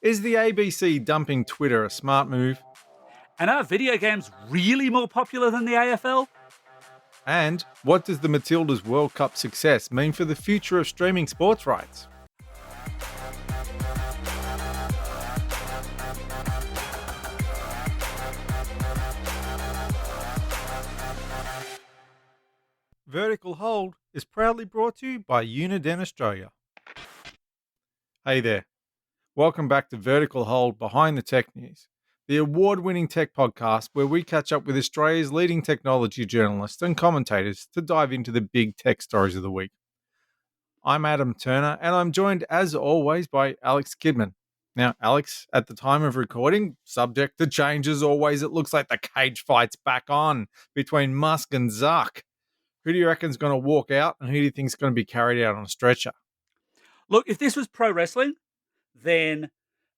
Is the ABC dumping Twitter a smart move? And are video games really more popular than the AFL? And what does the Matildas World Cup success mean for the future of streaming sports rights? Vertical Hold is proudly brought to you by Uniden Australia. Hey there. Welcome back to Vertical Hold Behind the Tech News, the award-winning tech podcast where we catch up with Australia's leading technology journalists and commentators to dive into the big tech stories of the week. I'm Adam Turner, and I'm joined, as always, by Alex Kidman. Now, Alex, at the time of recording, subject to change as always, it looks like the cage fight's back on between Musk and Zuck. Who do you reckon's going to walk out, and who do you think's going to be carried out on a stretcher? Look, if this was pro wrestling, then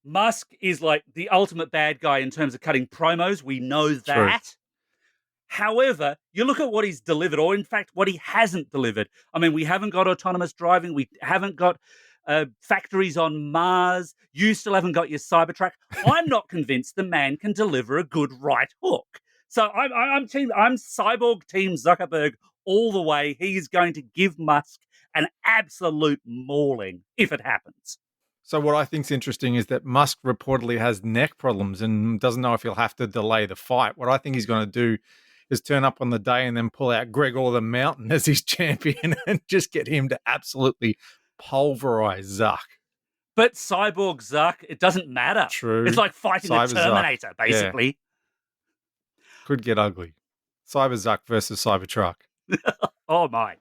Musk is like the ultimate bad guy in terms of cutting promos. We know True. that. However, you look at what he's delivered, or in fact, what he hasn't delivered. I mean, we haven't got autonomous driving. We haven't got factories on Mars. You still haven't got your Cybertruck. I'm not convinced the man can deliver a good right hook. So I'm Cyborg Team Zuckerberg all the way. He's going to give Musk an absolute mauling if it happens. So what I think's interesting is that Musk reportedly has neck problems and doesn't know if he'll have to delay the fight. What I think he's going to do is turn up on the day and then pull out Gregor the Mountain as his champion and just get him to absolutely pulverize Zuck. But Cyborg Zuck, it doesn't matter. True. It's like fighting Cyber a Terminator, Zuck. basically. Yeah. Could get ugly. Cyber Zuck versus Cybertruck. Oh, my.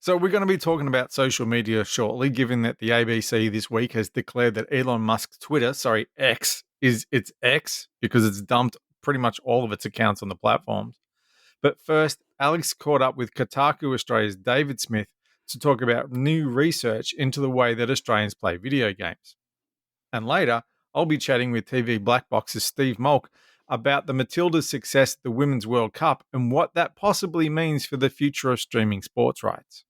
So we're going to be talking about social media shortly, given that the ABC this week has declared that Elon Musk's Twitter, X, is its X because it's dumped pretty much all of its accounts on the platforms. But first, Alex caught up with Kotaku Australia's David Smith to talk about new research into the way that Australians play video games. And later, I'll be chatting with TV Black Box's Steve Molk about the Matildas' success at the Women's World Cup and what that possibly means for the future of streaming sports rights.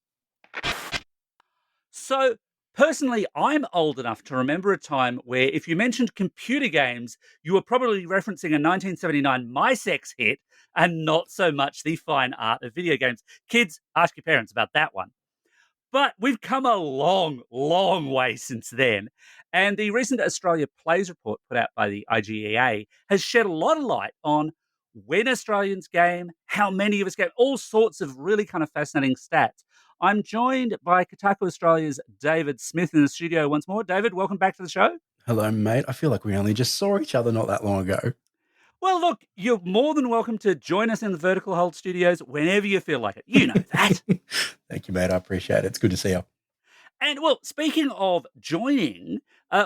So, personally, I'm old enough to remember a time where if you mentioned computer games, you were probably referencing a 1979 My Sex hit and not so much the fine art of video games. Kids, ask your parents about that one. But we've come a long, long way since then. And the recent Australia Plays report put out by the IGEA has shed a lot of light on when Australians game, how many of us game, all sorts of really kind of fascinating stats. I'm joined by Kotaku Australia's David Smith in the studio once more. David, welcome back to the show. Hello, mate. I feel like we only just saw each other not that long ago. Well, look, you're more than welcome to join us in the Vertical Hold studios whenever you feel like it. You know that. Thank you, mate. I appreciate it. It's good to see you. And well, speaking of joining,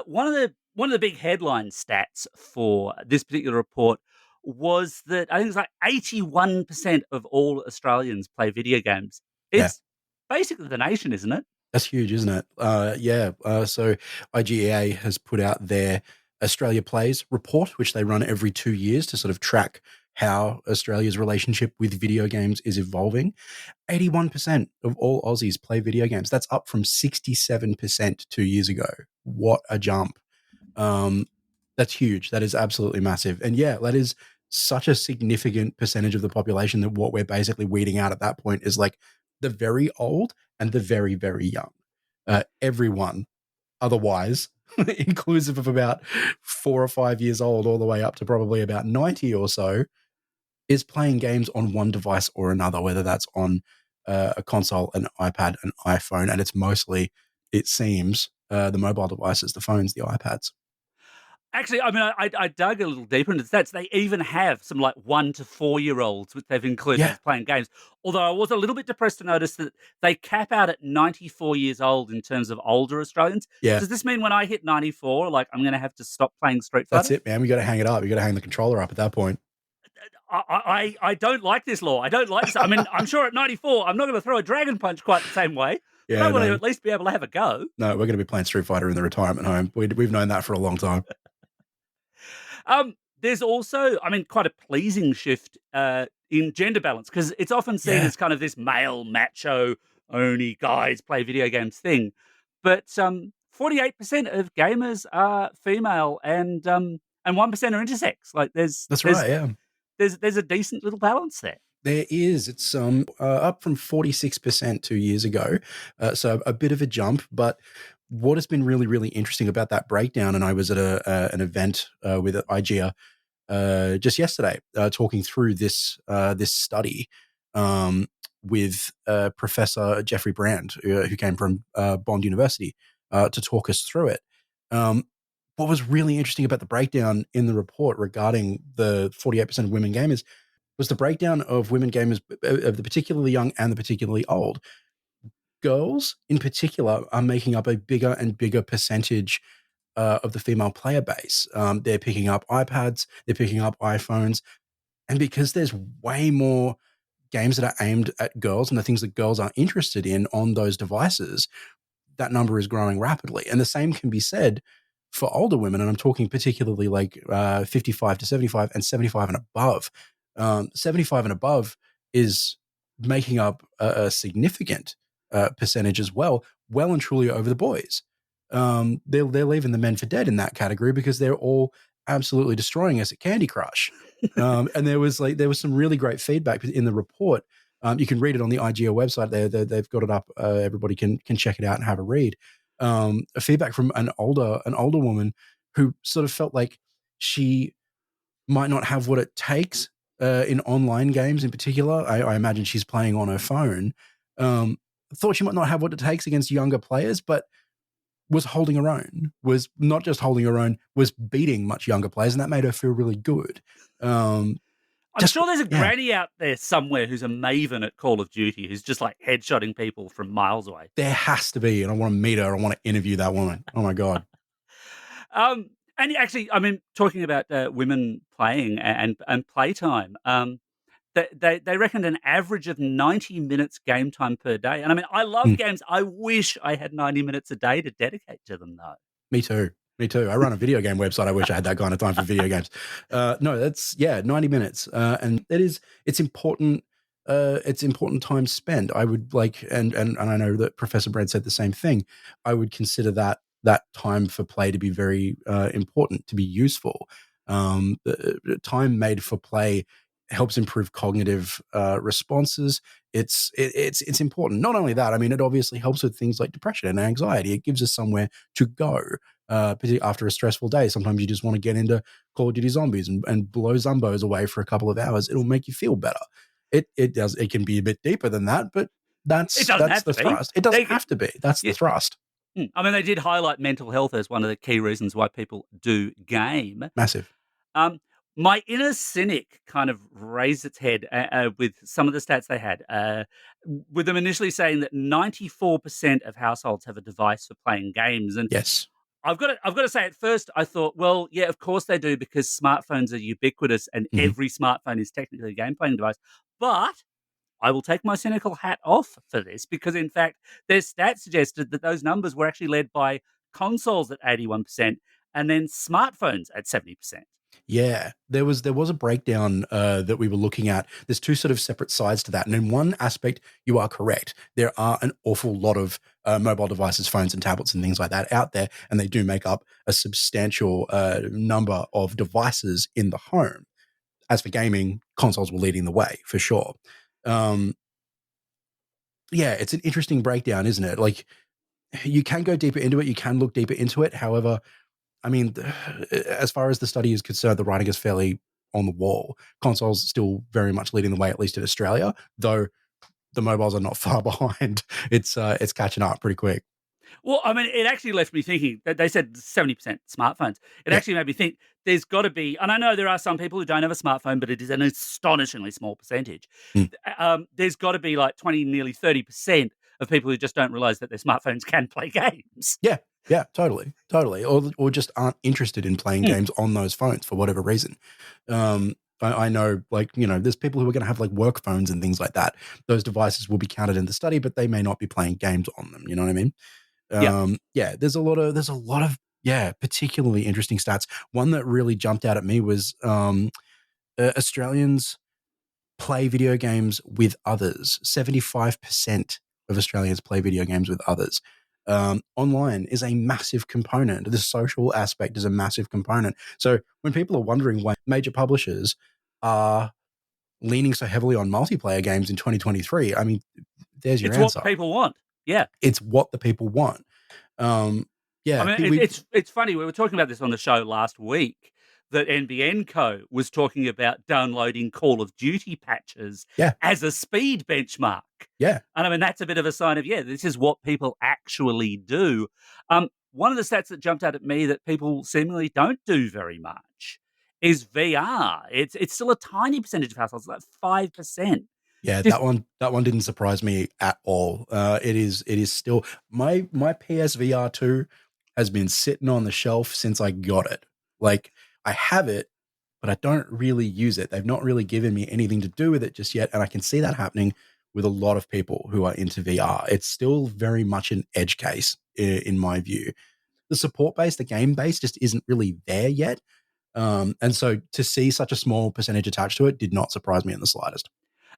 one of the big headline stats for this particular report was that I think it's like 81% of all Australians play video games. It's basically the nation, isn't it? That's huge, isn't it? So IGEA has put out their Australia Plays report, which they run every 2 years to sort of track how Australia's relationship with video games is evolving. 81% of all Aussies play video games. That's up from 67% 2 years ago. What a jump. That's huge. That is absolutely massive. And yeah, that is such a significant percentage of the population that what we're basically weeding out at that point is like the very old and the very, very young. Everyone otherwise, inclusive of about 4 or 5 years old, all the way up to probably about 90 or so, is playing games on one device or another, whether that's on a console, an iPad, an iPhone, and it's mostly, it seems, the mobile devices, the phones, the iPads. Actually, I mean, I dug a little deeper into the stats. They even have some like 1 to 4 year olds, which they've included as playing games. Although I was a little bit depressed to notice that they cap out at 94 years old in terms of older Australians. Yeah. Does this mean when I hit 94, like I'm going to have to stop playing Street Fighter? That's it, man. We got to hang it up. You got to hang the controller up at that point. I don't like this law. I don't like this. I mean, I'm sure at 94, I'm not going to throw a dragon punch quite the same way. Yeah, but I want to at least be able to have a go. No, we're going to be playing Street Fighter in the retirement home. We've known that for a long time. There's also, I mean, quite a pleasing shift in gender balance because it's often seen as kind of this male macho only guys play video games thing. But 48% of gamers are female, and 1% are intersex. Like That's right, yeah. there's a decent little balance there. There is. It's up from 46% 2 years ago. So a bit of a jump. But what has been really, really interesting about that breakdown, and I was at an event with IGEA just yesterday, talking through this study with Professor Jeffrey Brand, who came from Bond University, to talk us through it. What was really interesting about the breakdown in the report regarding the 48% of women gamers was the breakdown of women gamers, of the particularly young and the particularly old. Girls, in particular, are making up a bigger and bigger percentage of the female player base. They're picking up iPads, they're picking up iPhones, and because there's way more games that are aimed at girls and the things that girls are interested in on those devices, that number is growing rapidly. And the same can be said for older women. And I'm talking particularly like 55 to 75 and 75 and above. 75 and above is making up a significant percentage as well and truly over the boys. They're leaving the men for dead in that category because they're all absolutely destroying us at Candy Crush. And there was some really great feedback in the report. You can read it on the IGEA website. They've got it up. Everybody can check it out and have a read. A feedback from an older woman who sort of felt like she might not have what it takes in online games in particular. I imagine she's playing on her phone. Thought she might not have what it takes against younger players, but was holding her own, was not just holding her own, was beating much younger players, and that made her feel really good. I'm sure there's a granny out there somewhere who's a maven at Call of Duty who's just like headshotting people from miles away. There has to be, and I want to meet her. I want to interview that woman. Oh my God. And actually, I mean, talking about women playing and playtime, they reckoned an average of 90 minutes game time per day. And I mean, I love games. I wish I had 90 minutes a day to dedicate to them, though. Me too. I run a video game website. I wish I had that kind of time for video games. No, that's 90 minutes. And it's important. It's important time spent. I would like, and I know that Professor Brand said the same thing. I would consider that time for play to be very important, to be useful. The time made for play helps improve cognitive responses. It's important. Not only that, I mean, it obviously helps with things like depression and anxiety. It gives us somewhere to go, particularly after a stressful day. Sometimes you just want to get into Call of Duty Zombies and blow Zumbos away for a couple of hours. It'll make you feel better. It does. It can be a bit deeper than that, but that's the thrust. It doesn't have to be. That's the thrust. I mean, they did highlight mental health as one of the key reasons why people do game. Massive. My inner cynic kind of raised its head with some of the stats they had, with them initially saying that 94% of households have a device for playing games. And yes, I've got to say, at first I thought, well, yeah, of course they do, because smartphones are ubiquitous and every smartphone is technically a game playing device. But I will take my cynical hat off for this, because in fact, their stats suggested that those numbers were actually led by consoles at 81% and then smartphones at 70%. Yeah, there was a breakdown that we were looking at. There's two sort of separate sides to that. And in one aspect, you are correct. There are an awful lot of mobile devices, phones and tablets and things like that out there, and they do make up a substantial number of devices in the home. As for gaming, consoles were leading the way, for sure. Yeah, it's an interesting breakdown, isn't it? Like, you can go deeper into it. You can look deeper into it. However, I mean, as far as the study is concerned, the writing is fairly on the wall. Consoles still very much leading the way, at least in Australia, though the mobiles are not far behind. It's catching up pretty quick. Well, I mean, it actually left me thinking that they said 70% smartphones. It actually made me think there's got to be, and I know there are some people who don't have a smartphone, but it is an astonishingly small percentage. There's got to be like 20, nearly 30% of people who just don't realize that their smartphones can play games. Yeah, totally. Or just aren't interested in playing games on those phones for whatever reason. I know, like, there's people who are going to have like work phones and things like that. Those devices will be counted in the study, but they may not be playing games on them. You know what I mean? Yeah, there's a lot of particularly interesting stats. One that really jumped out at me was Australians play video games with others. 75% of Australians play video games with others. Online is a massive component. The social aspect is a massive component. So when people are wondering why major publishers are leaning so heavily on multiplayer games in 2023, I mean, there's your It's answer. what people want. Yeah. It's what the people want. I mean, it's funny. We were talking about this on the show last week that NBN Co was talking about downloading Call of Duty patches Yeah. as a speed benchmark. Yeah. And I mean, that's a bit of a sign of, this is what people actually do. One of the stats that jumped out at me that people seemingly don't do very much is VR. It's still a tiny percentage of households, like 5%. Yeah, Just that one didn't surprise me at all. It is still my PSVR 2 has been sitting on the shelf since I got it. Like, I have it, but I don't really use it. They've not really given me anything to do with it just yet, and I can see that happening with a lot of people who are into VR. It's still very much an edge case in my view. The support base, the game base, just isn't really there yet. And so to see such a small percentage attached to it did not surprise me in the slightest.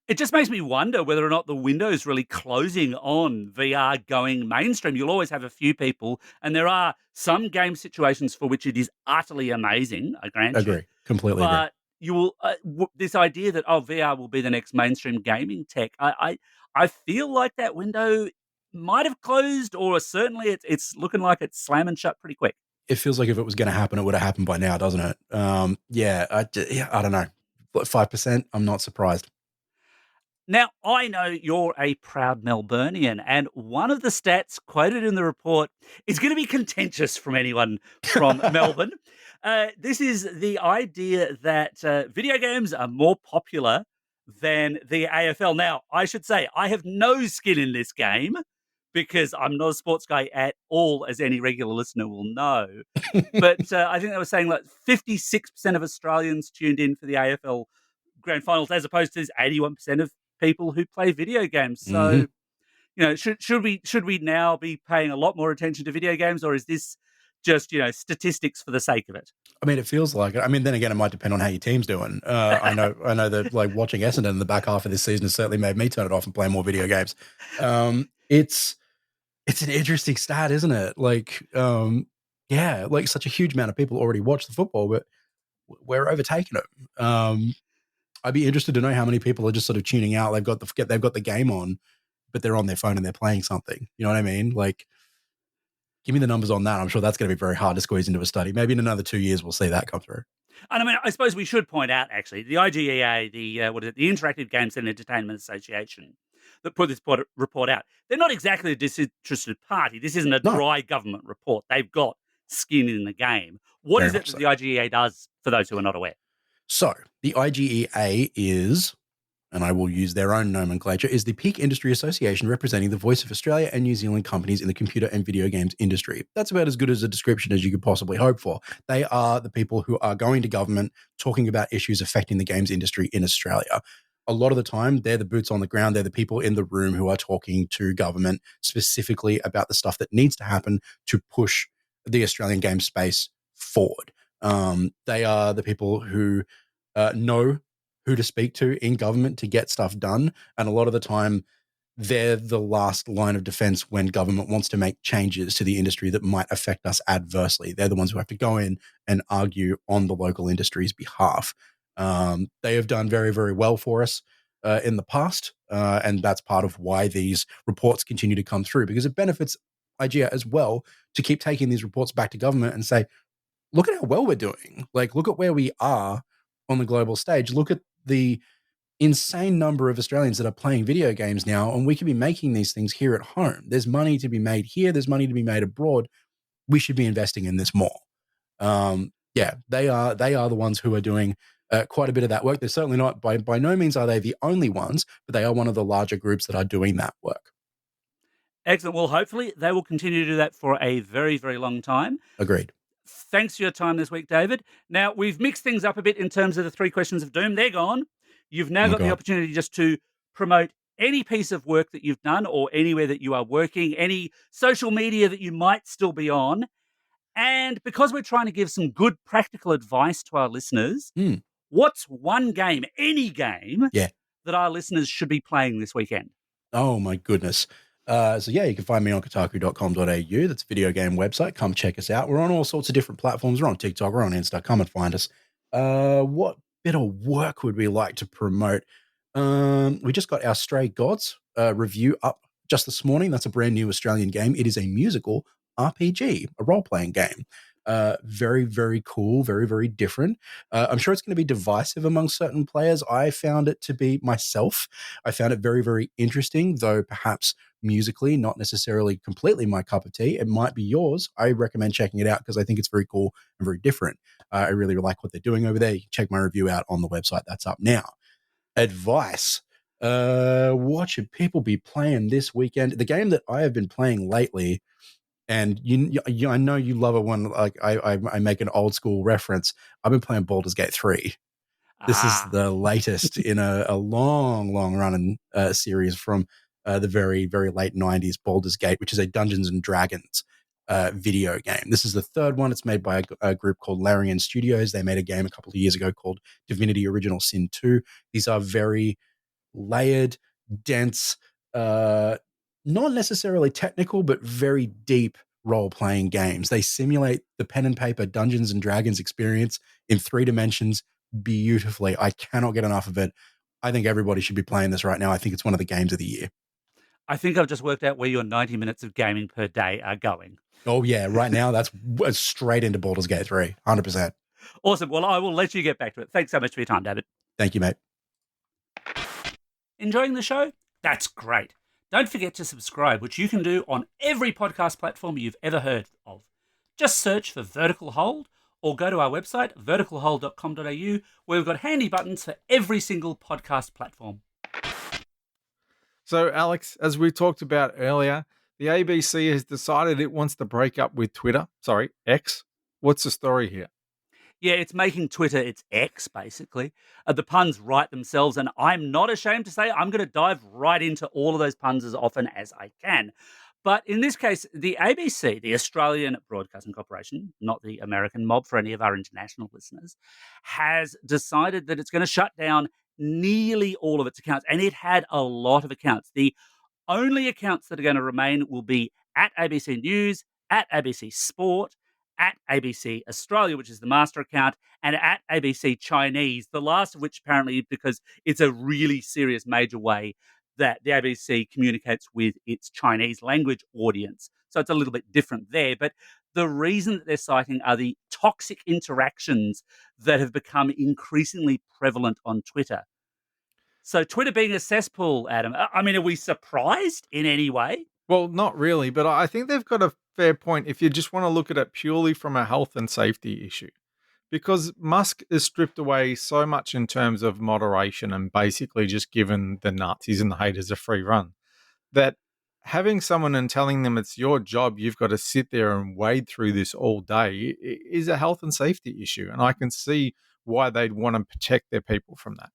It just makes me wonder whether or not the window's really closing on VR going mainstream. You'll always have a few people, and there are some game situations for which it is utterly amazing, I grant you. Agree. Completely agree. But you will this idea that VR will be the next mainstream gaming tech. I feel like that window might have closed, or certainly it's looking like it's slamming shut pretty quick. It feels like if it was going to happen, it would have happened by now, doesn't it? I don't know. 5%, I'm not surprised. Now, I know you're a proud Melburnian, and one of the stats quoted in the report is going to be contentious from anyone from Melbourne. This is the idea that video games are more popular than the AFL. Now, I should say, I have no skin in this game because I'm not a sports guy at all, as any regular listener will know. But I think they were saying like 56% of Australians tuned in for the AFL grand finals, as opposed to 81% of people who play video games. So, should we now be paying a lot more attention to video games, or is this just statistics for the sake of it? I mean, it feels like it. I mean, then again, it might depend on how your team's doing. I know that like watching Essendon in the back half of this season has certainly made me turn it off and play more video games. It's an interesting stat, isn't it? Like, like such a huge amount of people already watch the football, but we're overtaking it. I'd be interested to know how many people are just sort of tuning out. They've got the game on, but they're on their phone and they're playing something. You know what I mean? Like, give me the numbers on that. I'm sure that's going to be very hard to squeeze into a study. Maybe in another 2 years we'll see that come through. And I mean, I suppose we should point out actually the IGEA, the Interactive Games and Entertainment Association, that put this report out. They're not exactly a disinterested party. This isn't a dry government report. They've got skin in the game. What is it that the IGEA does, for those who are not aware? So the IGEA is, and I will use their own nomenclature, is the peak industry association representing the voice of Australia and New Zealand companies in the computer and video games industry. That's about as good as a description as you could possibly hope for. They are the people who are going to government talking about issues affecting the games industry in Australia. A lot of the time, they're the boots on the ground. They're the people in the room who are talking to government specifically about the stuff that needs to happen to push the Australian game space forward. They are the people who know who to speak to in government to get stuff done. And a lot of the time, they're the last line of defense when government wants to make changes to the industry that might affect us adversely. They're the ones who have to go in and argue on the local industry's behalf. They have done very, very well for us in the past. And that's part of why these reports continue to come through, because it benefits IGEA as well to keep taking these reports back to government and say, look at how well we're doing. Like, look at where we are on the global stage. Look at the insane number of Australians that are playing video games now, and we could be making these things here at home. There's money to be made here. There's money to be made abroad. We should be investing in this more. They are the ones who are doing quite a bit of that work. They're certainly not, by no means are they the only ones, but they are one of the larger groups that are doing that work. Excellent. Well, hopefully they will continue to do that for a very, very long time. Agreed. Thanks for your time this week, David. Now, we've mixed things up a bit in terms of the 3 questions of doom. They're gone. You've now got the opportunity just to promote any piece of work that you've done or anywhere that you are working, any social media that you might still be on. And because we're trying to give some good practical advice to our listeners, what's one game, any game, that our listeners should be playing this weekend? Oh, my goodness. So yeah, you can find me on kotaku.com.au. That's a video game website. Come check us out. We're on all sorts of different platforms. We're on TikTok, we're on Insta. Come and find us. What bit of work would we like to promote? We just got our Stray Gods review up just this morning. That's a brand new Australian game. It is a musical RPG, a role-playing game. Very, very cool, very, very different. I'm sure it's going to be divisive among certain players. I found it to be myself. I found it very, very interesting, though perhaps musically not necessarily completely my cup of tea. It might be yours. I recommend checking it out because I think it's very cool and very different. I really like what they're doing over there. You can check my review out on the website. That's up now. Advice. What should people be playing this weekend? The game that I have been playing lately, and I know you love it when like I make an old school reference. I've been playing Baldur's Gate 3. This is Ah, the latest in a long, long running series from the very, very late 90s, Baldur's Gate, which is a Dungeons and Dragons video game. This is the third one. It's made by a group called Larian Studios. They made a game a couple of years ago called Divinity Original Sin 2. These are very layered, dense, not necessarily technical, but very deep role playing games. They simulate the pen and paper Dungeons and Dragons experience in 3 dimensions beautifully. I cannot get enough of it. I think everybody should be playing this right now. I think it's one of the games of the year. I think I've just worked out where your 90 minutes of gaming per day are going. Oh, yeah. Right now, that's straight into Baldur's Gate 3. 100%. Awesome. Well, I will let you get back to it. Thanks so much for your time, David. Thank you, mate. Enjoying the show? That's great. Don't forget to subscribe, which you can do on every podcast platform you've ever heard of. Just search for Vertical Hold or go to our website, verticalhold.com.au, where we've got handy buttons for every single podcast platform. So, Alex, as we talked about earlier, the ABC has decided it wants to break up with Twitter. Sorry, X. What's the story here? Yeah, it's making Twitter its X, basically. The puns write themselves, and I'm not ashamed to say I'm going to dive right into all of those puns as often as I can. But in this case, the ABC, the Australian Broadcasting Corporation, not the American mob for any of our international listeners, has decided that it's going to shut down nearly all of its accounts. And it had a lot of accounts. The only accounts that are going to remain will be at ABC News, at ABC Sport, at ABC Australia, which is the master account, and at ABC Chinese, the last of which apparently because it's a really serious major way that the ABC communicates with its Chinese language audience. So it's a little bit different there. But the reason that they're citing are the toxic interactions that have become increasingly prevalent on Twitter. So Twitter being a cesspool, Adam, I mean, are we surprised in any way? Well, not really, but I think they've got a fair point if you just want to look at it purely from a health and safety issue. Because Musk is stripped away so much in terms of moderation and basically just given the Nazis and the haters a free run that having someone and telling them it's your job, you've got to sit there and wade through this all day is a health and safety issue. And I can see why they'd want to protect their people from that.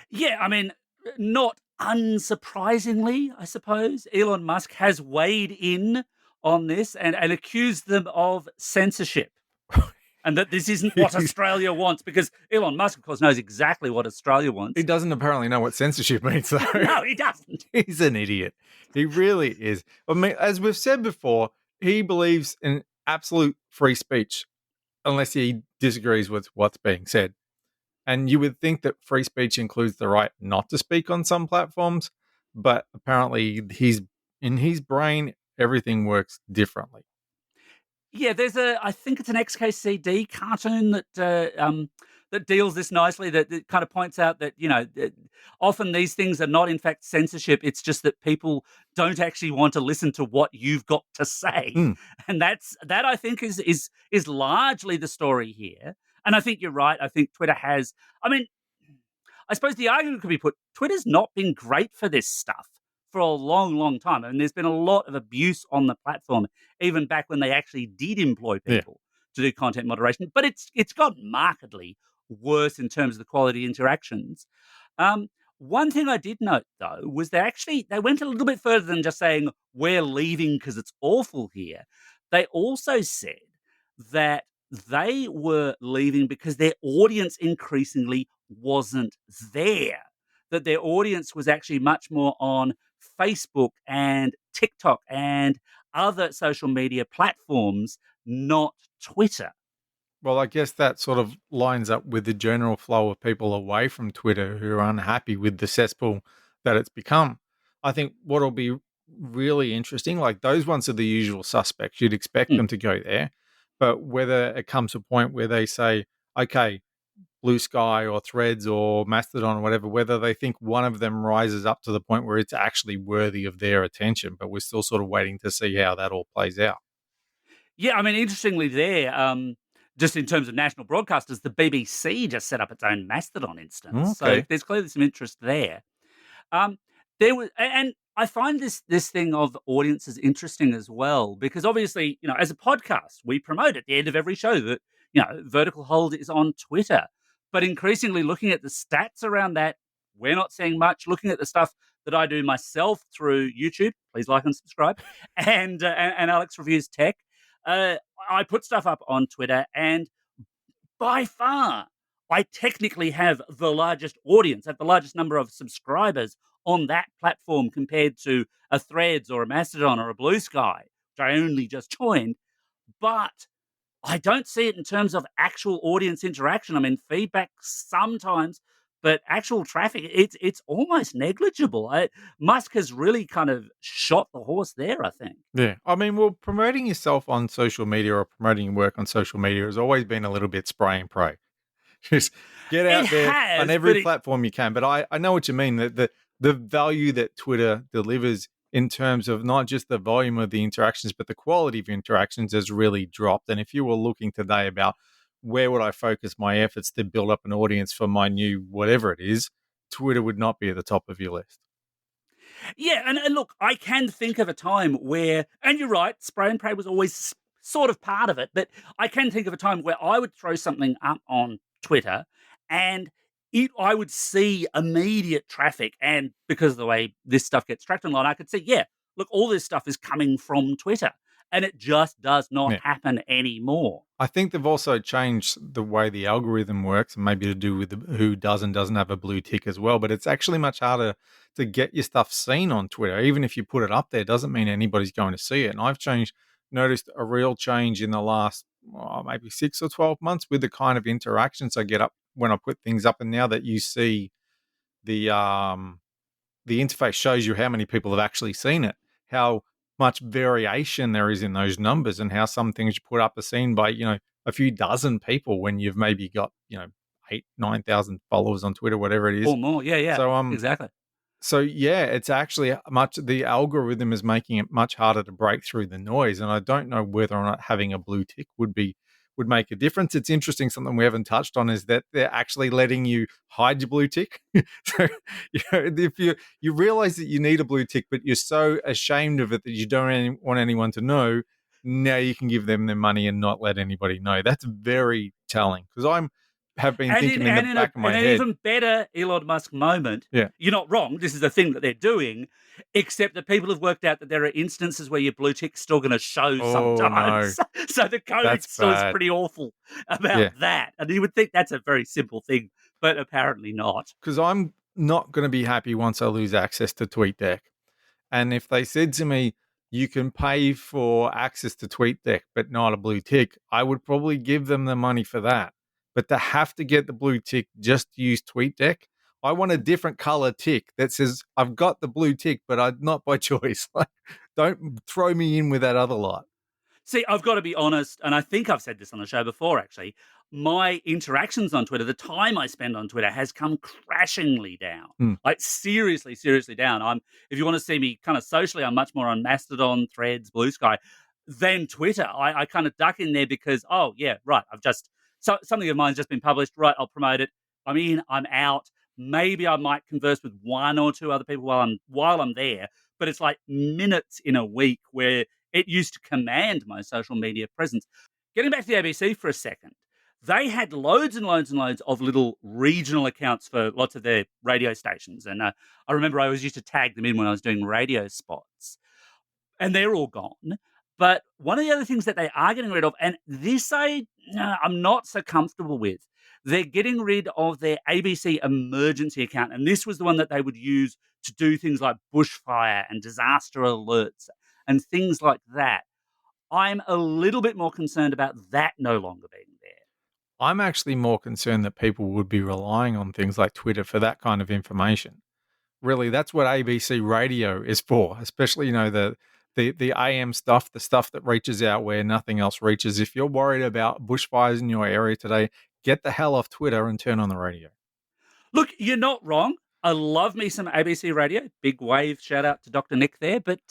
Yeah, I mean, not unsurprisingly, I suppose, Elon Musk has weighed in on this and accused them of censorship. And that this isn't what Australia wants, because Elon Musk, of course, knows exactly what Australia wants. He doesn't apparently know what censorship means, though. No, he doesn't. He's an idiot. He really is. I mean, as we've said before, he believes in absolute free speech unless he disagrees with what's being said. And you would think that free speech includes the right not to speak on some platforms, but apparently in his brain, everything works differently. Yeah, I think it's an XKCD cartoon that deals this nicely. That kind of points out that that often these things are not in fact censorship. It's just that people don't actually want to listen to what you've got to say, and that I think is largely the story here. And I think you're right. I think Twitter has. I mean, I suppose the argument could be put: Twitter's not been great for this stuff for a long, long time. And there's been a lot of abuse on the platform, even back when they actually did employ people to do content moderation. But it's gotten markedly worse in terms of the quality interactions. One thing I did note though was they went a little bit further than just saying we're leaving because it's awful here. They also said that they were leaving because their audience increasingly wasn't there. That their audience was actually much more on Facebook and TikTok and other social media platforms, not Twitter. Well, I guess that sort of lines up with the general flow of people away from Twitter who are unhappy with the cesspool that it's become. I think what'll be really interesting, like those ones are the usual suspects. You'd expect Hmm. them to go there. But whether it comes to a point where they say, okay, Blue Sky or Threads or Mastodon or whatever, whether they think one of them rises up to the point where it's actually worthy of their attention. But we're still sort of waiting to see how that all plays out. Yeah, I mean, interestingly, just in terms of national broadcasters, the BBC just set up its own Mastodon instance. So Okay. there's clearly some interest there. Um, there was, and I find this thing of audiences interesting as well because obviously, as a podcast, we promote at the end of every show that Vertical Hold is on Twitter, but increasingly looking at the stats around that, we're not seeing much. Looking at the stuff that I do myself through YouTube, please like and subscribe, and Alex Reviews Tech. Uh, I put stuff up on Twitter, and by far, I technically have the largest audience, have the largest number of subscribers on that platform compared to a Threads or a Mastodon or a Blue Sky, which I only just joined. But I don't see it in terms of actual audience interaction. I mean, feedback sometimes, but actual traffic, it's almost negligible. Musk has really kind of shot the horse there, I think. Yeah. I mean, well, promoting yourself on social media or promoting your work on social media has always been a little bit spray and pray. Just get It out there on has, every but it platform you can. But I know what you mean. The value that Twitter delivers in terms of not just the volume of the interactions, but the quality of interactions has really dropped. And if you were looking today about where would I focus my efforts to build up an audience for my new whatever it is, Twitter would not be at the top of your list. Yeah, and look, I can think of a time where, and you're right, spray and pray was always sort of part of it, but I can think of a time where I would throw something up on Twitter and I would see immediate traffic. And because of the way this stuff gets tracked online, I could see, yeah, look, all this stuff is coming from Twitter. And it just does not Yeah. happen anymore. I think they've also changed the way the algorithm works, and maybe to do with who does and doesn't have a blue tick as well. But it's actually much harder to get your stuff seen on Twitter. Even if you put it up there, doesn't mean anybody's going to see it. And I've noticed a real change in the last maybe 6 or 12 months with the kind of interactions I get up when I put things up. And now that you see the um, the interface shows you how many people have actually seen it, how much variation there is in those numbers, and how some things you put up are seen by, a few dozen people when you've maybe got, 8, 9,000 followers on Twitter, whatever it is. Or more. Yeah, yeah, So, exactly. so yeah, it's actually the algorithm is making it much harder to break through the noise, and I don't know whether or not having a blue tick would make a difference. It's interesting. Something we haven't touched on is that they're actually letting you hide your blue tick. So if you realize that you need a blue tick, but you're so ashamed of it that you don't want anyone to know, now you can give them their money and not let anybody know. That's very telling because have been And thinking in the back of in my an head. even better Elon Musk moment, Yeah. you're not wrong. This is the thing that they're doing, except that people have worked out that there are instances where your blue tick's still going to show Oh no, sometimes. So the code that's still is bad. pretty awful about Yeah. that. And you would think that's a very simple thing, but apparently not. Because I'm not going to be happy once I lose access to TweetDeck. And if they said to me, you can pay for access to TweetDeck, but not a blue tick, I would probably give them the money for that. But to have to get the blue tick just to use TweetDeck, I want a different color tick that says I've got the blue tick, but not by choice. Like, don't throw me in with that other lot. See, I've got to be honest, and I think I've said this on the show before actually. My interactions on Twitter, the time I spend on Twitter has come crashingly down. Hmm. Like seriously, seriously down. If you want to see me kind of socially, I'm much more on Mastodon, Threads, Blue Sky than Twitter. I kind of duck in there because, oh yeah, right. Something of mine's just been published. Right, I'll promote it. I'm in, I'm out. Maybe I might converse with one or two other people while I'm there, but it's like minutes in a week where it used to command my social media presence. Getting back to the ABC for a second, they had loads and loads and loads of little regional accounts for lots of their radio stations. And I remember I always used to tag them in when I was doing radio spots, and they're all gone. But one of the other things that they are getting rid of, and this I'm not so comfortable with. They're getting rid of their ABC emergency account, and this was the one that they would use to do things like bushfire and disaster alerts and things like that. I'm a little bit more concerned about that no longer being there. I'm actually more concerned that people would be relying on things like Twitter for that kind of information. Really, that's what ABC radio is for, especially, the AM stuff, the stuff that reaches out where nothing else reaches. If you're worried about bushfires in your area today, get the hell off Twitter and turn on the radio. Look, you're not wrong. I love me some ABC Radio. Big wave shout out to Dr. Nick there. But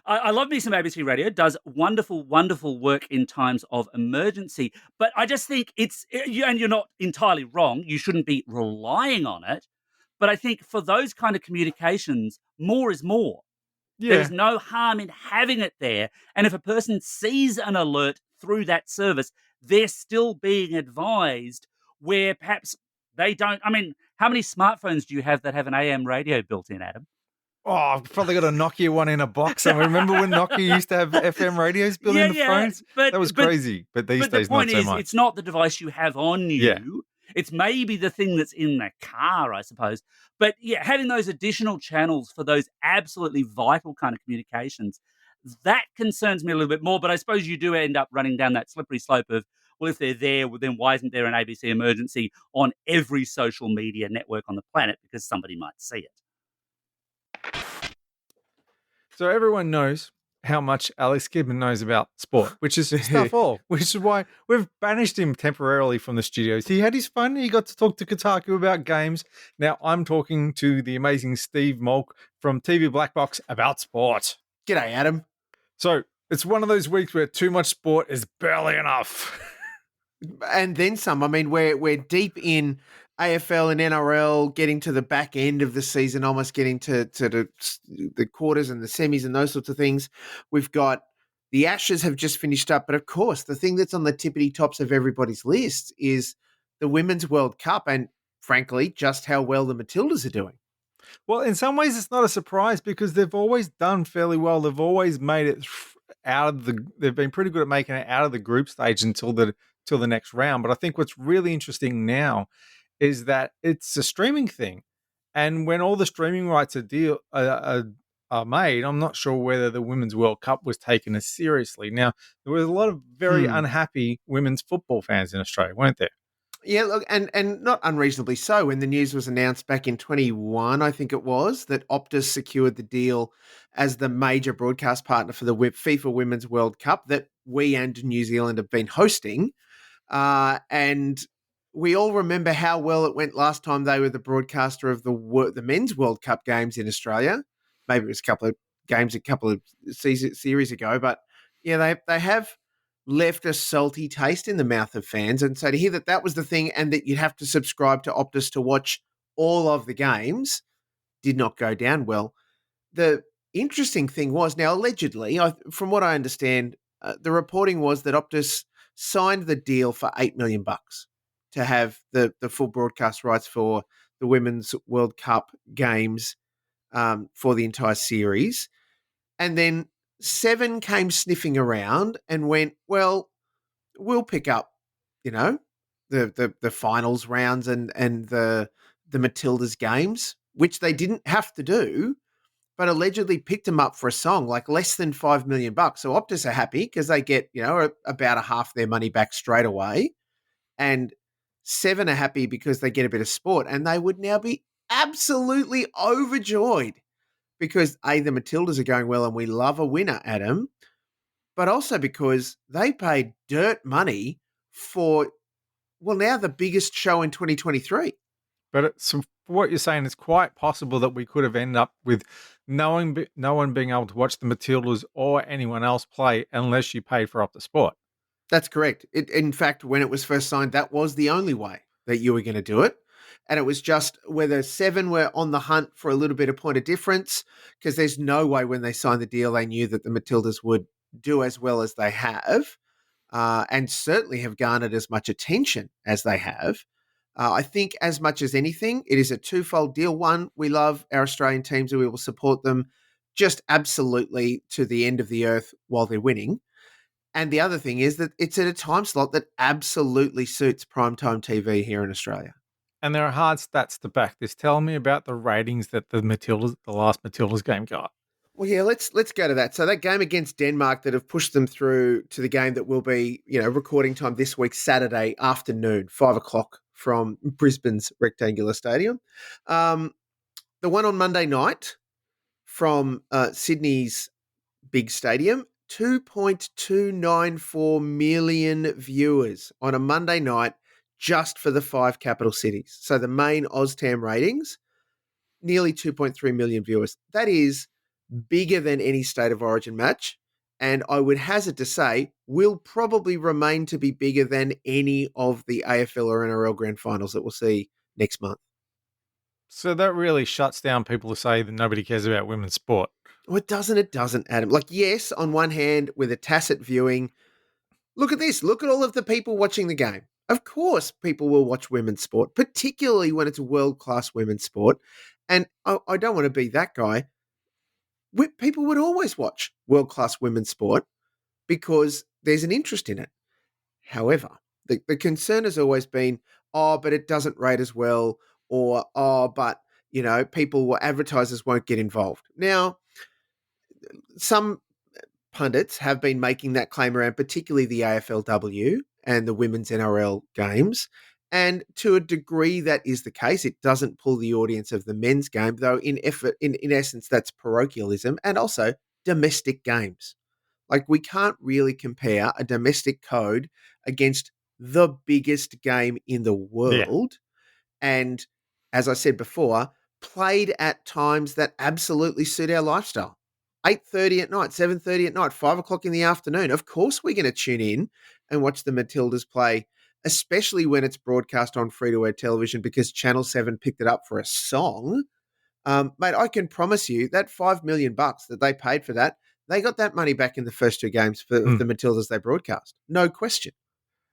I love me some ABC Radio. Does wonderful, wonderful work in times of emergency. But I just think and you're not entirely wrong. You shouldn't be relying on it. But I think for those kind of communications, more is more. There Yeah. is no harm in having it there. And if a person sees an alert through that service, they're still being advised where perhaps they don't. I mean, how many smartphones do you have that have an AM radio built in, Adam? Oh, I've probably got a Nokia one in a box. And remember when Nokia used to have FM radios built into phones? That was crazy. But these the days, point not so is, much. it's not the device you have on you. Yeah. It's maybe the thing that's in the car, I suppose. But yeah, having those additional channels for those absolutely vital kind of communications, that concerns me a little bit more. But I suppose you do end up running down that slippery slope of, well, if they're there, well, then why isn't there an ABC emergency on every social media network on the planet? Because somebody might see it. So everyone knows how much Alex Kidman knows about sport, which is stuff all, which is why we've banished him temporarily from the studios. He had his fun. He got to talk to Kotaku about games. Now I'm talking to the amazing Steve Molk from TV Black Box about sport. G'day, Adam. So it's one of those weeks where too much sport is barely enough. And then some. I mean, we're deep in AFL and NRL, getting to the back end of the season, almost getting to the quarters and the semis and those sorts of things. We've got the Ashes have just finished up, but of course, the thing that's on the tippity tops of everybody's list is the Women's World Cup, and frankly, just how well the Matildas are doing. Well, in some ways, it's not a surprise because they've always done fairly well. They've always made it they've been pretty good at making it out of the group stage until the next round. But I think what's really interesting now is that it's a streaming thing. And when all the streaming rights are made, I'm not sure whether the Women's World Cup was taken as seriously. Now, there was a lot of very unhappy women's football fans in Australia, weren't there? Yeah, look, and not unreasonably so. When the news was announced back in 21, I think it was, that Optus secured the deal as the major broadcast partner for the FIFA Women's World Cup that we and New Zealand have been hosting. And we all remember how well it went last time they were the broadcaster of the Men's World Cup games in Australia. Maybe it was a couple of games, a couple of series ago. But yeah, they have left a salty taste in the mouth of fans. And so to hear that was the thing and that you'd have to subscribe to Optus to watch all of the games did not go down well. The interesting thing was, now allegedly, from what I understand, the reporting was that Optus signed the deal for $8 million to have the full broadcast rights for the Women's World Cup games for the entire series. And then Seven came sniffing around and went, well, we'll pick up, the finals rounds and the Matildas games, which they didn't have to do, but allegedly picked them up for a song, like less than $5 million. So Optus are happy because they get, about a half their money back straight away. And Seven are happy because they get a bit of sport, and they would now be absolutely overjoyed because the Matildas are going well and we love a winner, Adam, but also because they paid dirt money for, well, now the biggest show in 2023. But what you're saying, it's quite possible that we could have ended up with no one being able to watch the Matildas or anyone else play unless you paid for Optus Sport. That's correct. In fact, when it was first signed, that was the only way that you were going to do it. And it was just whether Seven were on the hunt for a little bit of point of difference, because there's no way when they signed the deal they knew that the Matildas would do as well as they have, and certainly have garnered as much attention as they have. I think as much as anything, it is a twofold deal. One, we love our Australian teams and we will support them just absolutely to the end of the earth while they're winning. And the other thing is that it's at a time slot that absolutely suits primetime TV here in Australia. And there are hard stats to back this. Tell me about the ratings that the last Matildas game got. Well, yeah, let's go to that. So that game against Denmark that have pushed them through to the game that will be, recording time this week, Saturday afternoon, 5 o'clock from Brisbane's Rectangular Stadium. The one on Monday night from Sydney's big stadium, 2.294 million viewers on a Monday night just for the 5 capital cities. So the main OzTam ratings, nearly 2.3 million viewers. That is bigger than any state of origin match. And I would hazard to say will probably remain to be bigger than any of the AFL or NRL grand finals that we'll see next month. So that really shuts down people who say that nobody cares about women's sport. Well, it doesn't. It doesn't, Adam. Like, yes, on one hand, with a tacit viewing, look at this. Look at all of the people watching the game. Of course, people will watch women's sport, particularly when it's a world-class women's sport. And I don't want to be that guy. People would always watch world-class women's sport because there's an interest in it. However, the concern has always been, but it doesn't rate as well, or, but, advertisers won't get involved. Now, some pundits have been making that claim around particularly the AFLW and the women's NRL games. And to a degree, that is the case. It doesn't pull the audience of the men's game, though in essence, that's parochialism and also domestic games. Like, we can't really compare a domestic code against the biggest game in the world. And as I said before, played at times that absolutely suit our lifestyle. 8:30 at night, 7:30 at night, 5 o'clock in the afternoon. Of course, we're going to tune in and watch the Matildas play, especially when it's broadcast on free-to-air television because Channel 7 picked it up for a song. Mate, I can promise you that $5 million that they paid for that, they got that money back in the first 2 games for the Matildas they broadcast. No question.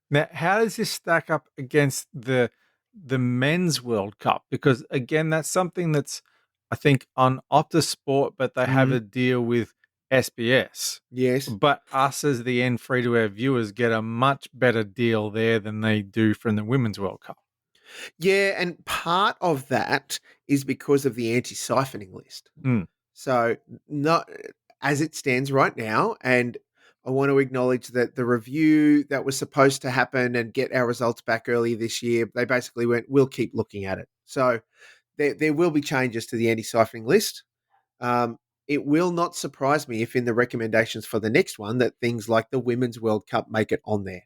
Now, how does this stack up against the men's World Cup? Because again, that's something that's, I think, on Optus Sport, but they have a deal with SBS. Yes. But us as the end free-to-air viewers get a much better deal there than they do from the Women's World Cup. Yeah, and part of that is because of the anti-siphoning list. So, not as it stands right now, and I want to acknowledge that the review that was supposed to happen and get our results back earlier this year, they basically went, we'll keep looking at it. So there will be changes to the anti-siphoning list. It will not surprise me if in the recommendations for the next one that things like the Women's World Cup make it on there.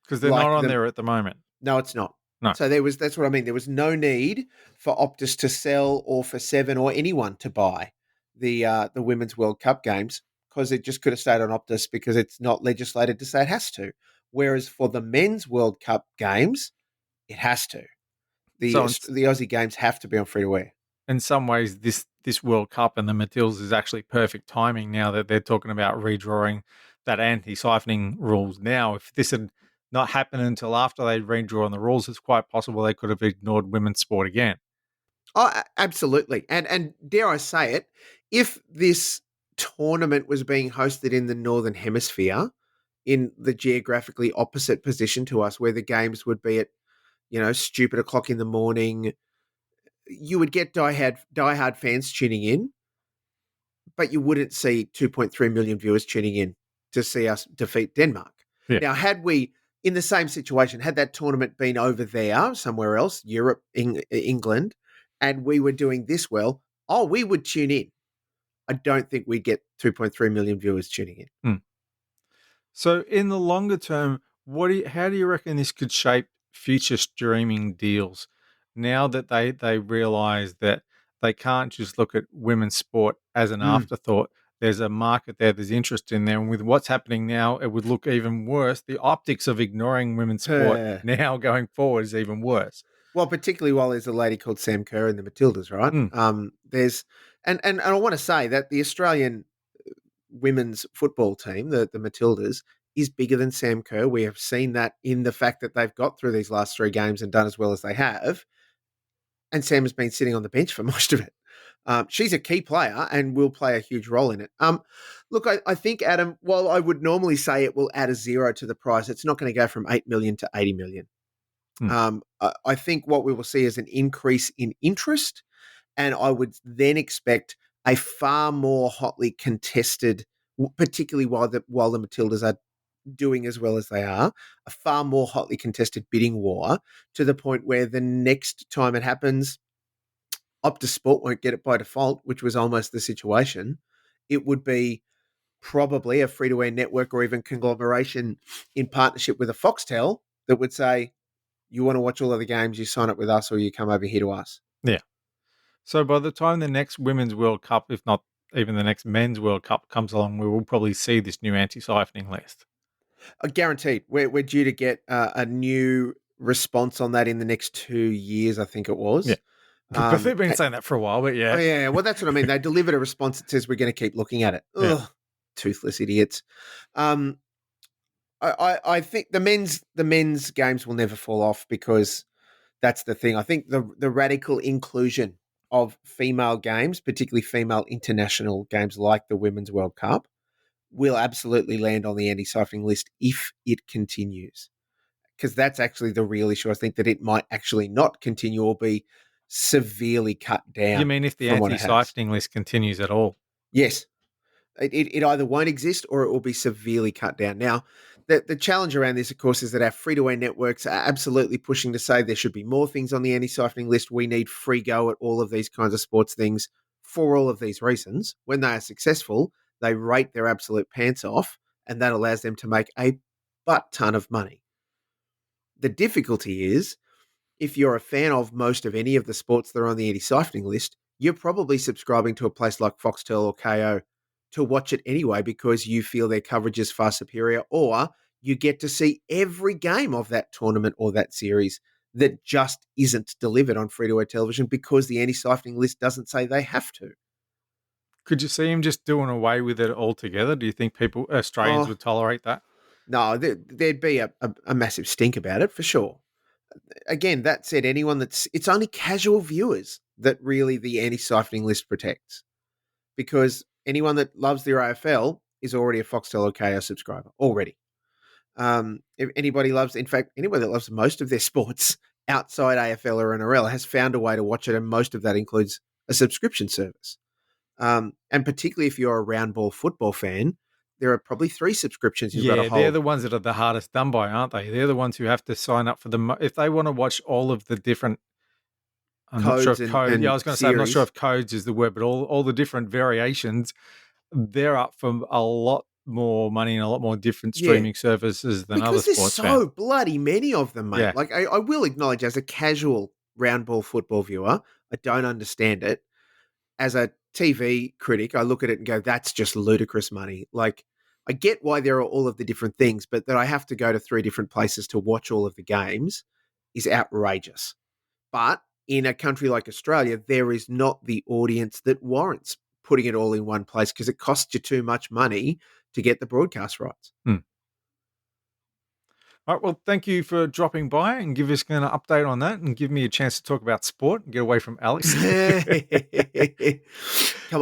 Because they're not on there at the moment. No, it's not. No. So that's what I mean. There was no need for Optus to sell or for Seven or anyone to buy the Women's World Cup games because it just could have stayed on Optus because it's not legislated to say it has to. Whereas for the Men's World Cup games, it has to. The Aussie games have to be on free-to-air. In some ways, this World Cup and the Matildas is actually perfect timing now that they're talking about redrawing that anti-siphoning rules now. If this had not happened until after they redrawn the rules, it's quite possible they could have ignored women's sport again. Oh, absolutely. And dare I say it, if this tournament was being hosted in the Northern Hemisphere, in the geographically opposite position to us, where the games would be at, stupid o'clock in the morning, you would get diehard fans tuning in, but you wouldn't see 2.3 million viewers tuning in to see us defeat Denmark. Yeah. Now, had we, in the same situation, had that tournament been over there, somewhere else, Europe, England, and we were doing this well, we would tune in. I don't think we'd get 2.3 million viewers tuning in. So in the longer term, how do you reckon this could shape future streaming deals now that they realize that they can't just look at women's sport as an afterthought? There's a market there, there's interest in there. And with what's happening now, it would look even worse. The optics of ignoring women's sport now going forward is even worse. Well, particularly while there's a lady called Sam Kerr in the Matildas, right? There's and I want to say that the Australian women's football team, the Matildas, is bigger than Sam Kerr. We have seen that in the fact that they've got through these last 3 games and done as well as they have. and Sam has been sitting on the bench for most of it. She's a key player and will play a huge role in it. Look, I think, Adam, while I would normally say it will add a zero to the price, it's not going to go from 8 million to 80 million. I think what we will see is an increase in interest, and I would then expect a far more hotly contested, particularly while the Matildas are doing as well as they are, a far more hotly contested bidding war, to the point where the next time it happens, Optus Sport won't get it by default, which was almost the situation. It would be probably a free-to-air network or even conglomeration in partnership with a Foxtel that would say, you want to watch all of the games, you sign up with us or you come over here to us. Yeah. So by the time the next Women's World Cup, if not even the next Men's World Cup comes along, we will probably see this new anti-siphoning list. Guaranteed. We're due to get a new response on that in the next 2 years, I think it was. Yeah. But they've been saying that for a while, but yeah. Oh, yeah. Well, that's what I mean. They delivered a response that says we're going to keep looking at it. Ugh, toothless idiots. I think the men's games will never fall off, because that's the thing. I think the radical inclusion of female games, particularly female international games like the Women's World Cup, will absolutely land on the anti-siphoning list if it continues. Because that's actually the real issue. I think that it might actually not continue or be severely cut down. You mean if the from what it has. anti-siphoning list continues at all? Yes. It either won't exist or it will be severely cut down. Now, the challenge around this, of course, is that our free-to-air networks are absolutely pushing to say there should be more things on the anti-siphoning list. We need free go at all of these kinds of sports things for all of these reasons. When they are successful, they rate their absolute pants off, and that allows them to make a butt ton of money. The difficulty is, if you're a fan of most of any of the sports that are on the anti-siphoning list, you're probably subscribing to a place like Foxtel or KO to watch it anyway, because you feel their coverage is far superior, or you get to see every game of that tournament or that series that just isn't delivered on free-to-air television because the anti-siphoning list doesn't say they have to. Could you see him just doing away with it altogether? Do you think Australians would tolerate that? No, there'd be a massive stink about it for sure. Again, that said, it's only casual viewers that really the anti-siphoning list protects, because anyone that loves their AFL is already a Foxtel or KO subscriber already. If anybody that loves most of their sports outside AFL or NRL has found a way to watch it, and most of that includes a subscription service. And particularly if you're a round ball football fan, there are probably 3 subscriptions you've got to hold. They're the ones that are the hardest done by, aren't they? They're the ones who have to sign up for if they want to watch all of the different. I'm not sure if code. Yeah, I was going to say I'm not sure if codes is the word, but all the different variations, they're up for a lot more money and a lot more different streaming services than other sports fans. Because there's so bloody many of them, mate. Yeah. Like, I will acknowledge, as a casual round ball football viewer, I don't understand it. As a TV critic, I look at it and go, that's just ludicrous money. Like, I get why there are all of the different things, but that I have to go to 3 different places to watch all of the games is outrageous. But in a country like Australia, there is not the audience that warrants putting it all in one place, because it costs you too much money to get the broadcast rights. All right, well, thank you for dropping by and give us an update on that, and give me a chance to talk about sport and get away from Alex. Come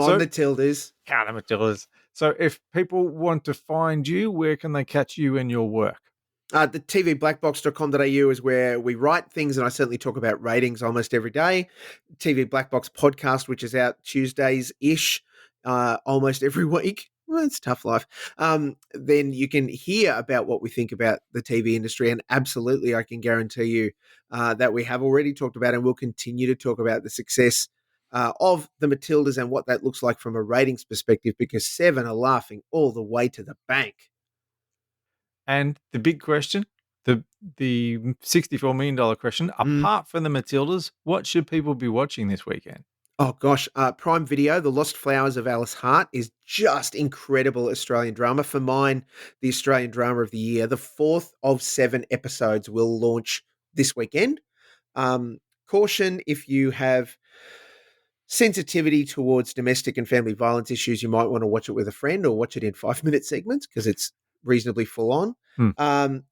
on, Matildas. Count the Matildas. So if people want to find you, where can they catch you and your work? The tvblackbox.com.au is where we write things, and I certainly talk about ratings almost every day. TV Black Box podcast, which is out Tuesdays-ish, almost every week. Well, it's a tough life. Then you can hear about what we think about the TV industry, and absolutely I can guarantee you that we have already talked about and will continue to talk about the success of the Matildas and what that looks like from a ratings perspective, because 7 are laughing all the way to the bank. And the big question, the $64 million question, apart from the Matildas, what should people be watching this weekend? Oh, gosh. Prime Video, The Lost Flowers of Alice Hart, is just incredible Australian drama. For mine, the Australian drama of the year. The 4th of 7 episodes will launch this weekend. Caution, if you have sensitivity towards domestic and family violence issues, you might want to watch it with a friend or watch it in 5-minute segments, because it's reasonably full on.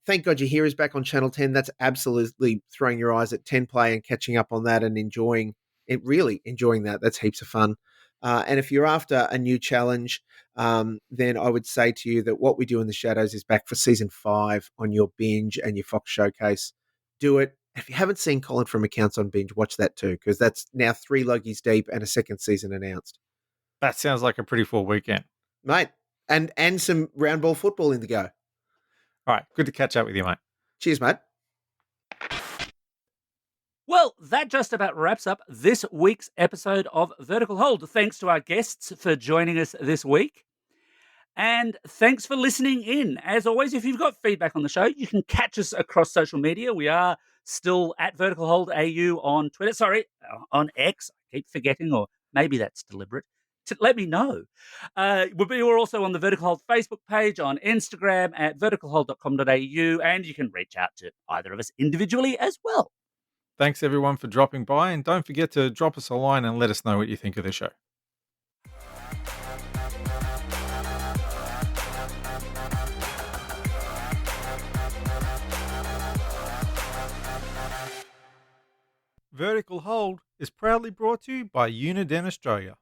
Thank God You're Here is back on Channel 10. That's absolutely throwing your eyes at 10 play and catching up on that and enjoying it, really enjoying that. That's heaps of fun. And if you're after a new challenge, then I would say to you that What We Do in the Shadows is back for season 5 on your Binge and your Fox Showcase. Do it. If you haven't seen Colin from Accounts on Binge, watch that too, because that's now 3 Logies deep and a second season announced. That sounds like a pretty full weekend. Mate, and some round ball football in the go. All right, good to catch up with you, mate. Cheers, mate. Well, that just about wraps up this week's episode of Vertical Hold. Thanks to our guests for joining us this week. And thanks for listening in. As always, if you've got feedback on the show, you can catch us across social media. We are still at Vertical Hold AU on Twitter. Sorry, on X. I keep forgetting, or maybe that's deliberate. Let me know. We're also on the Vertical Hold Facebook page, on Instagram at verticalhold.com.au, and you can reach out to either of us individually as well. Thanks, everyone, for dropping by. And don't forget to drop us a line and let us know what you think of the show. Vertical Hold is proudly brought to you by Uniden Australia.